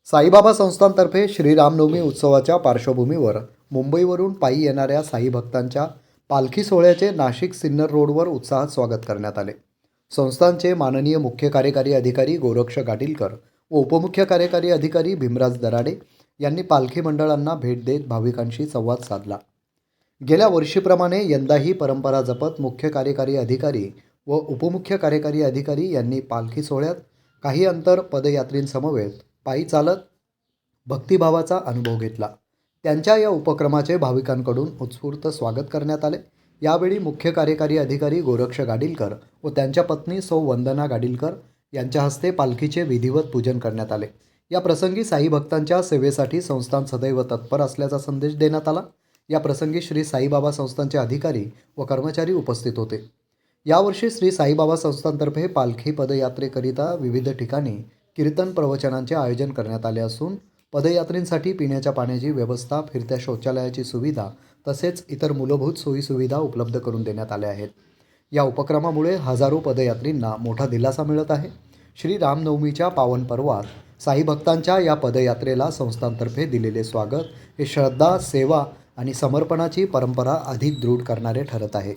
साईबाबा संस्थानतर्फे श्रीरामनवमी उत्सवाच्या पार्श्वभूमीवर मुंबईवरून पायी येणाऱ्या साई भक्तांच्या पालखी सोहळ्याचे नाशिक सिन्नर रोडवर उत्साहात स्वागत करण्यात आले। संस्थानचे माननीय मुख्य कार्यकारी अधिकारी गोरक्ष गाडीलकर व उपमुख्य कार्यकारी अधिकारी भीमराज दराडे यांनी पालखी मंडळांना भेट देत भाविकांशी संवाद साधला। गेल्या वर्षीप्रमाणे यंदाही परंपरा जपत मुख्य कार्यकारी अधिकारी व उपमुख्य कार्यकारी अधिकारी यांनी पालखी सोहळ्यात काही अंतर पदयात्रींसमवेत पायी चालत भक्तिभावाचा अनुभव घेतला। त्यांच्या या उपक्रमाचे भाविकांकडून उत्स्फूर्त स्वागत करण्यात आले। यावेळी मुख्य कार्यकारी अधिकारी गोरक्ष गाडीलकर व त्यांच्या पत्नी सौ वंदना गाडीलकर यांच्या हस्ते पालखीचे विधिवत पूजन करण्यात आले। या प्रसंगी साई भक्तांच्या सेवेसाठी संस्थान सदैव तत्पर असल्याचा संदेश देण्यात आला। या प्रसंगी श्री साईबाबा संस्थानचे अधिकारी व कर्मचारी उपस्थित होते। यावर्षी श्री साईबाबा संस्थानतर्फे पालखी पदयात्रेकरिता विविध ठिकाणी कीर्तन प्रवचनांचे आयोजन करण्यात आले असून पदयात्रींसाठी पिण्याच्या पाण्याची व्यवस्था, फिरत्या शौचालयाची सुविधा तसेच इतर मूलभूत सोयीसुविधा उपलब्ध करून देण्यात आल्या आहेत। या उपक्रमामुळे हजारो पदयात्रींना मोठा दिलासा मिळत आहे। श्री रामनवमीच्या पावन पर्वात साई भक्तांच्या या पदयात्रेला संस्थानतर्फे दिलेले स्वागत हे श्रद्धा, सेवा आणि समर्पणाची परंपरा अधिक दृढ करणारे ठरत आहे।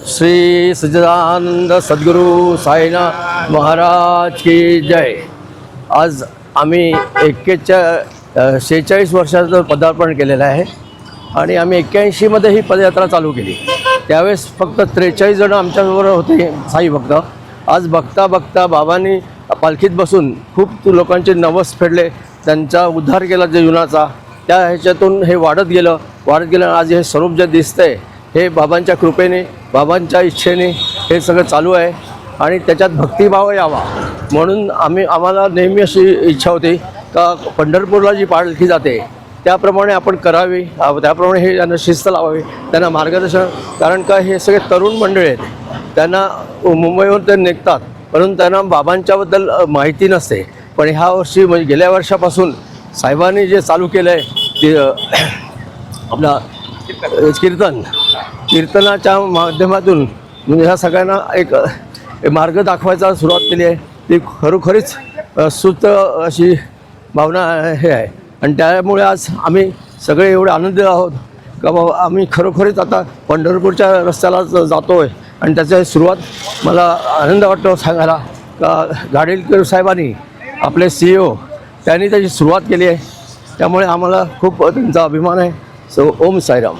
श्री सच्चिदानंद सद्गुरु साईनाथ महाराज की जय। आज आम्ही 46 वर्षाचं पदार्पण केलेलं आहे आणि आम्ही 81 मध्ये ही पदयात्रा चालू केली। त्यावेळेस फक्त 43 जण आमच्याबरोबर होते साई भक्त। आज बघता बघता बाबांनी पालखीत बसून खूप लोकांचे नवस फेडले, त्यांचा उद्धार केला जीवनाचा। त्या ह्याच्यातून हे वाढत गेलं। आज हे स्वरूप जे दिसतंय हे बाबांच्या कृपेने, बाबांच्या इच्छेने हे सगळं चालू आहे आणि त्याच्यात भक्तिभाव यावा म्हणून आम्हाला नेहमी अशी इच्छा होती का पंढरपूरला जी पालखी जाते त्याप्रमाणे आपण करावी, त्याप्रमाणे हे त्यांना शिस्त लावावी, त्यांना मार्गदर्शन। कारण का हे सगळे तरुण मंडळी आहेत, त्यांना मुंबईवर ते निघतात परंतु त्यांना बाबांच्याबद्दल माहिती नसते। पण ह्या वर्षी म्हणजे गेल्या वर्षापासून साहेबांनी जे चालू केलं आहे ते आपला कीर्तनाच्या माध्यमातून म्हणजे ह्या सगळ्यांना एक मार्ग दाखवायचा सुरुवात केली आहे। ती खरोखरीच सुत अशी भावना हे आहे आणि त्यामुळे आज आम्ही सगळे एवढे आनंदी आहोत का बाबा आम्ही खरोखरीच आता पंढरपूरच्या रस्त्याला जातो आहे आणि त्याची सुरुवात मला आनंद वाटतो सांगायला का गाडीलकर साहेबांनी आपले CEO त्यांनी त्याची सुरुवात केली आहे। त्यामुळे आम्हाला खूप त्यांचा अभिमान आहे। सो ओम साईराम।